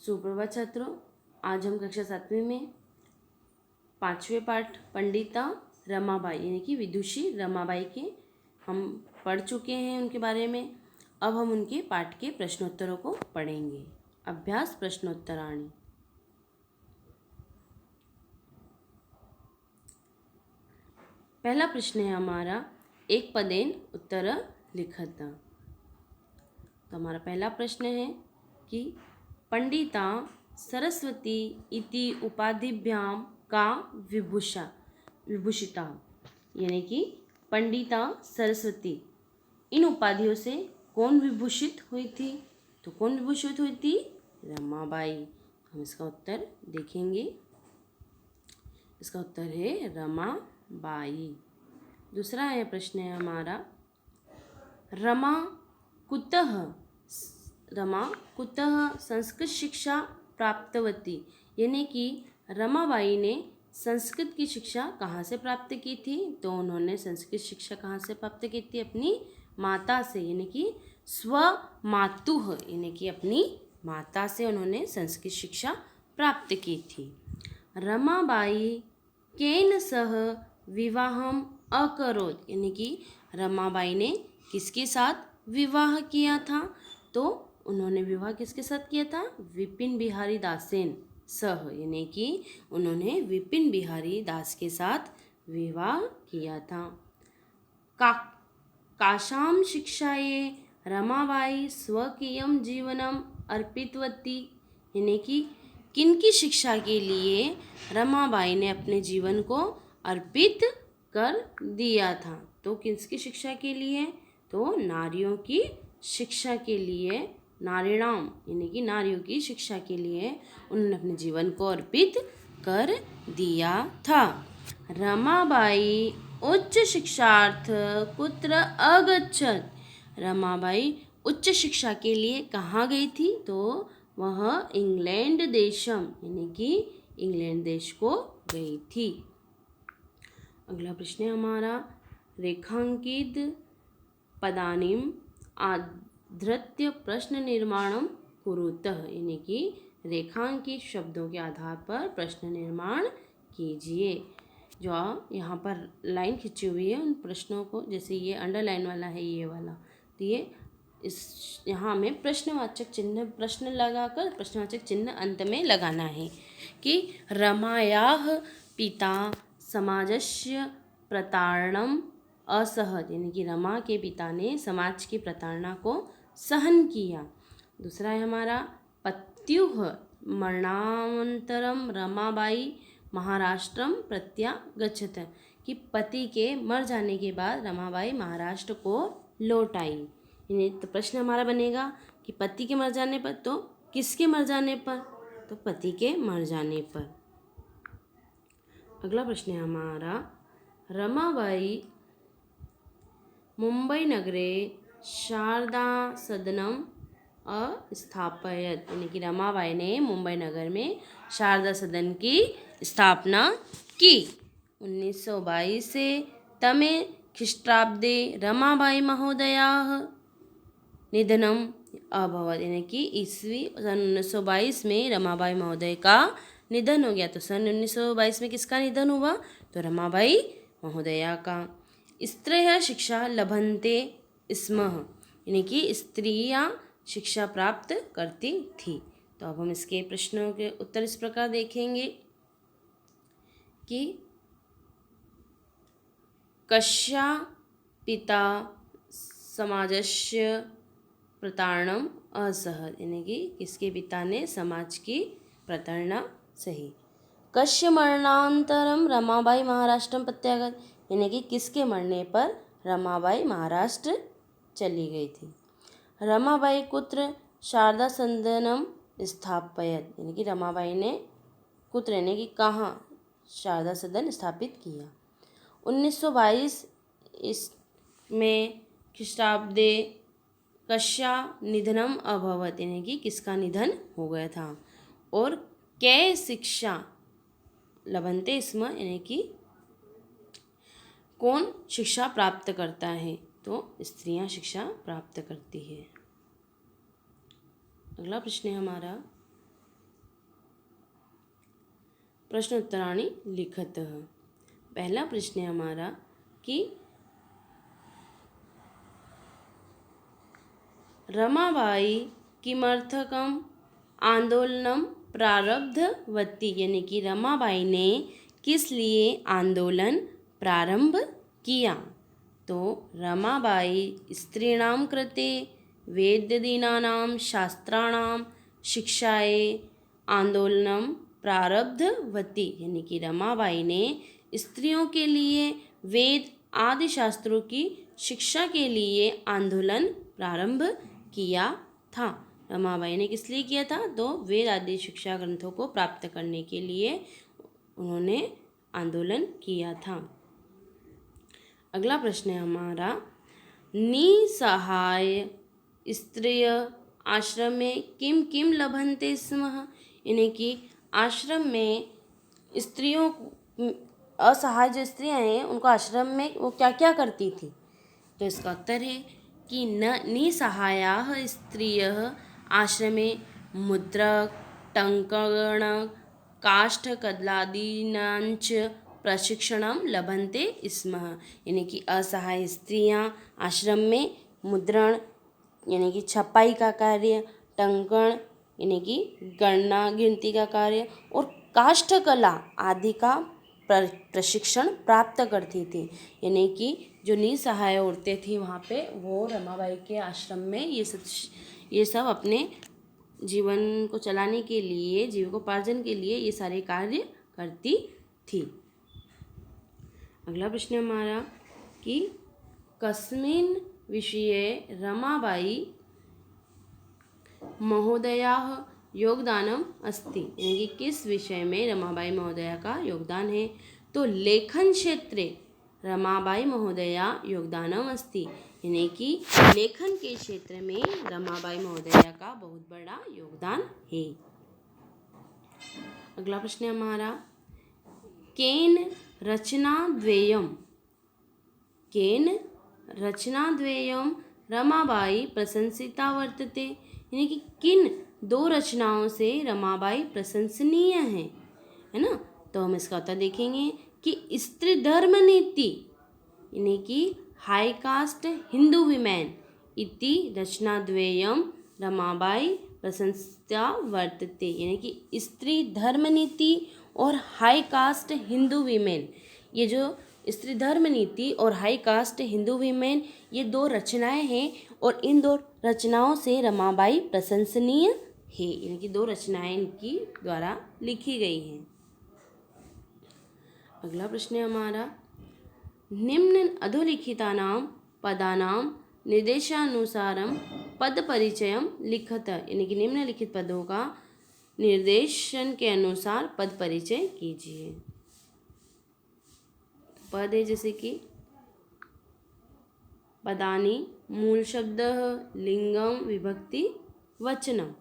सुप्रभात छात्रों, आज हम कक्षा 7वीं में 5वें पाठ पंडिता रमाबाई यानी कि विदुषी रमाबाई के हम पढ़ चुके हैं उनके बारे में। अब हम उनके पाठ के प्रश्नोत्तरों को पढ़ेंगे। अभ्यास प्रश्नोत्तराणि। पहला प्रश्न है हमारा, एक पदेन उत्तर लिखत। तो हमारा पहला प्रश्न है कि पंडिता सरस्वती इति उपाधिभ्यां का विभूषिता, यानी कि पंडिता सरस्वती इन उपाधियों से कौन विभूषित हुई थी? तो कौन विभूषित हुई थी? रमाबाई। हम इसका उत्तर देखेंगे। इसका उत्तर है रमाबाई। दूसरा है प्रश्न है हमारा, रमा कुतः संस्कृत शिक्षा प्राप्तवती, यानी कि रमाबाई ने संस्कृत की शिक्षा कहाँ से प्राप्त की थी? तो उन्होंने संस्कृत शिक्षा कहाँ से प्राप्त की थी? अपनी माता से, यानी कि स्वमातुः, यानी कि अपनी माता से उन्होंने संस्कृत शिक्षा प्राप्त की थी। रमाबाई केन सह विवाहम अकरोत्, यानी कि रमाबाई ने किसके साथ विवाह किया था? तो उन्होंने विवाह किसके साथ किया था? विपिन बिहारी दासेन सह, यानी कि उन्होंने विपिन बिहारी दास के साथ विवाह किया था। काशां शिक्षाये रमाबाई स्वकीयं जीवनम अर्पितवती, यानी कि किनकी शिक्षा के लिए रमाबाई ने अपने जीवन को अर्पित कर दिया था? तो किसकी शिक्षा के लिए? तो नारियों की शिक्षा के लिए, नारीणाम यानी कि नारियों की शिक्षा के लिए उन्होंने अपने जीवन को अर्पित कर दिया था। रमाबाई उच्च शिक्षार्थ कुत्र अगच्छत, रमाबाई उच्च शिक्षा के लिए कहाँ गई थी? तो वह इंग्लैंड देशम यानी कि इंग्लैंड देश को गई थी। अगला प्रश्न है हमारा, रेखांकित पदानिम आधृत्य प्रश्न निर्माणम कुरुतः, यानी कि रेखांकित शब्दों के आधार पर प्रश्न निर्माण कीजिए। जो यहाँ पर लाइन खिंची हुई है उन प्रश्नों को, जैसे ये अंडरलाइन वाला है ये वाला, तो ये यहाँ हमें प्रश्नवाचक चिन्ह, प्रश्न लगाकर प्रश्नवाचक चिन्ह अंत में लगाना है कि रमायाः पिता समाजस्य प्रताड़नम असहत, यानी कि रमा के पिता ने समाज की प्रताड़ना को सहन किया। दूसरा है हमारा, पत्युः मरणानन्तरम रमाबाई महाराष्ट्रम प्रत्यागच्छत, कि पति के मर जाने के बाद रमाबाई महाराष्ट्र को लौट आई। यानी तो प्रश्न हमारा बनेगा कि पति के मर जाने पर, तो किसके मर जाने पर? तो पति के मर जाने पर। अगला प्रश्न है हमारा, रमाबाई मुंबई नगरे शारदा सदनम अस्थापयत, यानी कि रमाबाई ने मुंबई नगर में शारदा सदन की स्थापना की। 1922 से तमे ख्रीष्टाब्दे रमाबाई महोदयाः निधनम अभवत, यानी कि ईस्वी सन 1922 में रमाबाई महोदय का निधन हो गया। तो सन 1922 में किसका निधन हुआ? तो रमाबाई महोदया का। स्त्रियः शिक्षा लभन्ते स्म, यानी कि स्त्रियां शिक्षा प्राप्त करती थी। तो अब हम इसके प्रश्नों के उत्तर इस प्रकार देखेंगे कि कस्या पिता समाजस्य प्रताड़नम असहत, यानी कि किसके पिता ने समाज की प्रताड़ना सही। कस्य मरणानन्तरम रमाबाई महाराष्ट्र प्रत्यागत, यानी कि किसके मरने पर रमाबाई महाराष्ट्र चली गई थी। रमाबाई कुत्र शारदा सदनम स्थापयत, यानी कि रमाबाई ने कुत्र यानी कि कहाँ शारदा सदन स्थापित किया। 1922 में ख्रीष्टाब्दे कस्या निधनम अभवत, यानी कि किसका निधन हो गया था। और कै शिक्षा लभन्ते स्म, यानी कि कौन शिक्षा प्राप्त करता है? तो स्त्रियां शिक्षा प्राप्त करती है। अगला प्रश्न है हमारा, प्रश्नोत्तराणि लिखतः। पहला प्रश्न है हमारा कि रमाबाई किमर्थकम आंदोलनम प्रारब्धवती, यानी कि रमाबाई ने किस लिए आंदोलन प्रारंभ किया। तो रमाबाई स्त्रीणां कृते वेदादीनां शास्त्राणां शिक्षाए आंदोलनम प्रारब्धवती, यानी कि रमाबाई ने स्त्रियों के लिए वेद आदि शास्त्रों की शिक्षा के लिए आंदोलन प्रारंभ किया था। रमाबाई ने किस लिए किया था? तो वेद आदि शिक्षा ग्रंथों को प्राप्त करने के लिए उन्होंने आंदोलन किया था। अगला प्रश्न है हमारा, निसहाय स्त्रिय आश्रमे किम किम लभन्ते स्म, यानी कि आश्रम में स्त्रियों, असहाय जो स्त्रियां हैं उनको आश्रम में वो क्या क्या करती थी। तो इसका उत्तर है कि निसहायाः स्त्रियः आश्रमे मुद्रक, टङ्कण, काष्ठकदलादीनांच प्रशिक्षणं लभन्ते स्म, यानी कि असहाय स्त्रियां आश्रम में मुद्रण यानी कि छपाई का कार्य, टंकण यानी कि गणना गिनती का कार्य और काष्ठकला आदि का प्रशिक्षण प्राप्त करती थी। यानी कि जो निसहाय औरतें थी वहाँ पे वो रमाबाई के आश्रम में ये सब अपने जीवन को चलाने के लिए, जीविकोपार्जन के लिए ये सारे कार्य करती थी। अगला प्रश्न हमारा कि कस्मिन् विषये रमाबाई महोदयाः योगदानम अस्ति, यानी कि किस विषय में रमाबाई महोदया का योगदान है। तो लेखन क्षेत्रे रमाबाई महोदया योगदानम अस्ति, यानी कि लेखन के क्षेत्र में रमाबाई महोदया का बहुत बड़ा योगदान है। अगला प्रश्न हमारा, केन रचनाद्वयं रमाबाई प्रशंसिता वर्तते, यानी कि किन दो रचनाओं से रमाबाई प्रशंसनीय है ना। तो हम इसका उत्तर देखेंगे कि स्त्री धर्म नीति, यानी कि हाई कास्ट हिंदू विमेन इति रचनाद्वयं रमाबाई प्रशंसिता वर्तते, यानी कि स्त्री धर्म नीति और हाई कास्ट हिंदू विमेन, ये जो स्त्री धर्म नीति और हाई कास्ट हिंदू विमेन ये दो रचनाएं हैं और इन दो रचनाओं से रमाबाई प्रशंसनीय है, यानी कि दो रचनाएं इनकी द्वारा लिखी गई हैं। अगला प्रश्न है हमारा, निम्न अधोलिखितानां पदानां निर्देशानुसारं पद परिचयं लिखत, यानी कि निम्नलिखित पदों का निर्देशन के अनुसार पद परिचय कीजिए। पद है जैसे कि पदानि, मूल शब्द, लिंगम, विभक्ति, वचनम।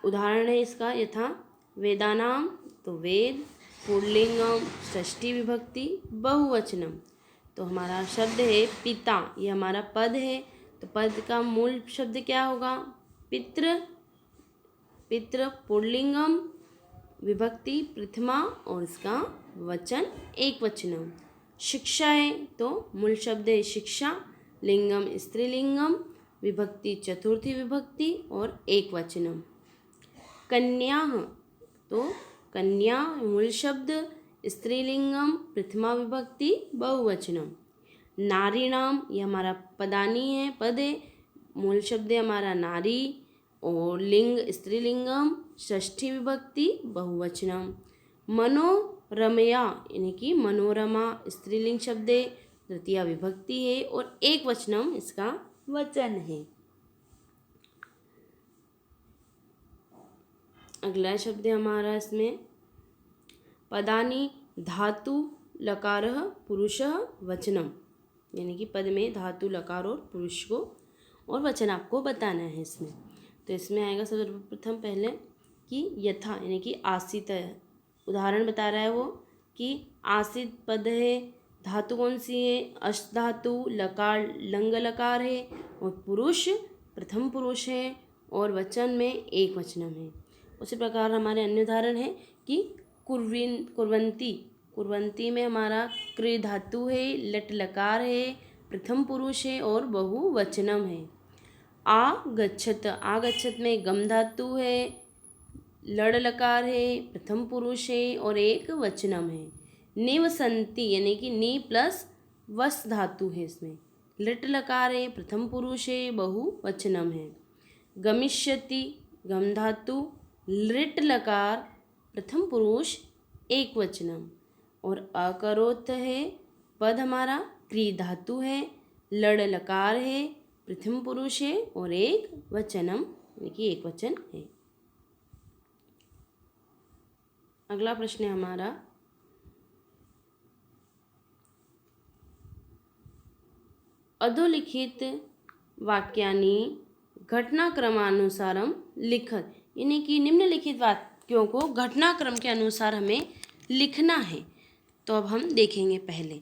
उदाहरण है इसका, यथा वेदानाम तो वेद, पुल्लिंगम षष्ठी विभक्ति, बहुवचनम। तो हमारा शब्द है पिता, ये हमारा पद है। तो पद का मूल शब्द क्या होगा? पितृ, पितृ पुल्लिंगम, विभक्ति प्रथमा और इसका वचन एक वचनम। शिक्षा है तो मूल शब्द है शिक्षा, लिंगम स्त्रीलिंगम, विभक्ति चतुर्थी विभक्ति और एक वचनम। कन्या तो कन्या मूल शब्द स्त्रीलिंगम प्रथमा विभक्ति बहुवचनम। नारीणाम ये हमारा पदानी है, पद है, मूल शब्द है हमारा नारी और लिंग स्त्रीलिंगम षष्ठी विभक्ति बहुवचनम। मनोरमया यानी कि मनोरमा स्त्रीलिंग शब्द है, तृतीया विभक्ति है और एक वचनम इसका वचन है। अगला शब्द है हमारा इसमें पदानी धातु लकारः पुरुषः वचनम, यानी कि पद में धातु लकार और पुरुष को और वचन आपको बताना है इसमें। तो इसमें आएगा सर्वप्रथम पहले कि यथा यानी कि आसित है, उदाहरण बता रहा है वो कि आसित पद है, धातु कौन सी है? अष्ट धातु, लकार लंग लकार है और पुरुष प्रथम पुरुष है और वचन में एक वचनम है। उसी प्रकार हमारे अन्य उदाहरण है कि कुर्वन्ति, कुर्वन्ति में हमारा क्रि धातु है, लट लकार है, प्रथम पुरुष है और बहुवचनम है। आगच्छत, आगच्छत में गम धातु है, लड़ लकार है, प्रथम पुरुष है और एक वचनम है। निवसन्ति यानी कि नी प्लस वस धातु है इसमें, लिट लकार है, प्रथम पुरुष है, बहुवचनम है। गमिष्यति गम धातु, लिट लकार, प्रथम पुरुष, एक वचनम और अकरोत है, पद हमारा क्री धातु है, लड़ लकार है, प्रथम पुरुष है और एक वचनम यानी कि एक वचन है। अगला प्रश्न है हमारा, अधोलिखित वाक्यानि घटनाक्रमानुसारम लिखत, यानी कि निम्नलिखित वाक्यों को घटनाक्रम के अनुसार हमें लिखना है। तो अब हम देखेंगे पहले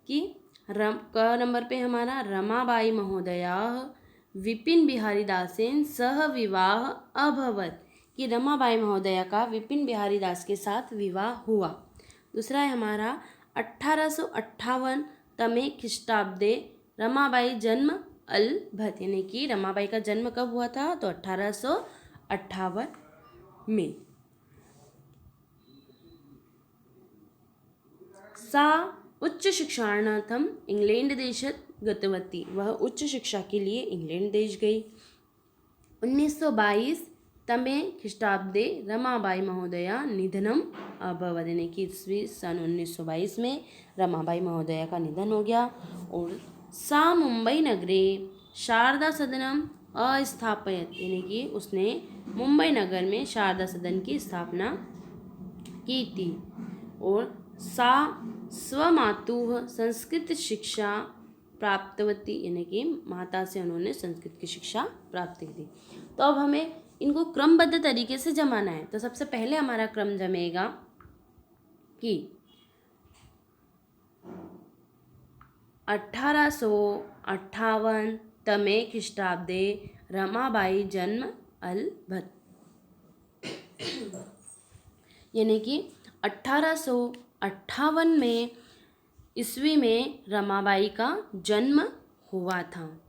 कि क नंबर पे हमारा रमाबाई महोदया विपिन बिहारी दासेन सह विवाह अभवत, कि रमाबाई महोदया का विपिन बिहारी दास के साथ विवाह हुआ। दूसरा है हमारा 1858 तमे ख्रीष्टाब्दे रमाबाई जन्म अलभत, यानी कि रमाबाई का जन्म कब हुआ था, तो 1858 में। सा उच्च शिक्षार्थम इंग्लैंड देशत गतवती, वह उच्च शिक्षा के लिए इंग्लैंड देश गई। 1922 तमे ख्रीष्टाब्दे रमाबाई महोदया निधनम अभवत, यानी कि ईस्वी सन 1922 में रमाबाई महोदया का निधन हो गया। और सा मुंबई नगरे शारदा सदनम अस्थापयत, यानी कि उसने मुंबई नगर में शारदा सदन की स्थापना की थी। और सा स्वमातुः संस्कृत शिक्षा प्राप्तवती, यानी कि माता से उन्होंने संस्कृत की शिक्षा प्राप्त की थी। तो अब हमें इनको क्रमबद्ध तरीके से जमाना है। तो सबसे पहले हमारा क्रम जमेगा कि 1858 तमे ख्रीष्टाब्दे रमाबाई जन्म अलभत, यानी कि 1858 में ईस्वी में रमाबाई का जन्म हुआ था।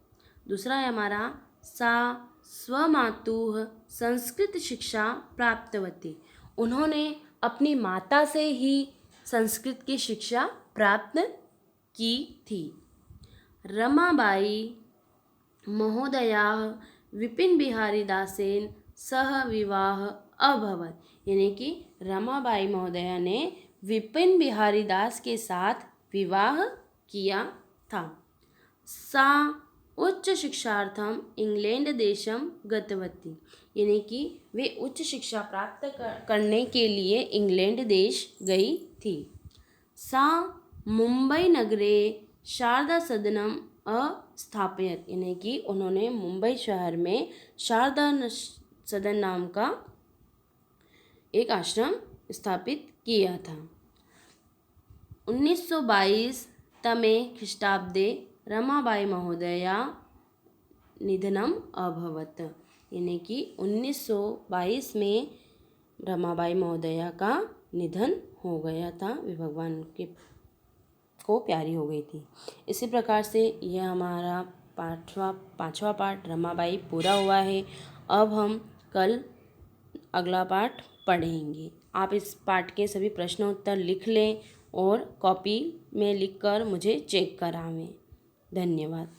दूसरा है हमारा सा स्वमातुः संस्कृत शिक्षा प्राप्तवती, उन्होंने अपनी माता से ही संस्कृत की शिक्षा प्राप्त की थी। रमाबाई महोदया विपिन बिहारी दासेन सह विवाह अभवत, यानी कि रमाबाई महोदया ने विपिन बिहारी दास के साथ विवाह किया था। सा उच्च शिक्षार्थम इंग्लैंड देशम गतवती, यानी कि वे उच्च शिक्षा प्राप्त करने के लिए इंग्लैंड देश गई थी। सा मुंबई नगरे शारदा सदनम अस्थापयत, यानी कि उन्होंने मुंबई शहर में शारदा सदन नाम का एक आश्रम स्थापित किया था। 1922 तमे ख्रीष्टाब्दे रमाबाई महोदया निधनम अभवत, यानी कि 1922 में रमाबाई महोदया का निधन हो गया था, वे भगवान के को प्यारी हो गई थी। इसी प्रकार से यह हमारा पाँचवा पाठ रमाबाई पूरा हुआ है। अब हम कल अगला पाठ पढ़ेंगे। आप इस पाठ के सभी प्रश्न उत्तर लिख लें और कॉपी में लिखकर मुझे चेक करावें। धन्यवाद।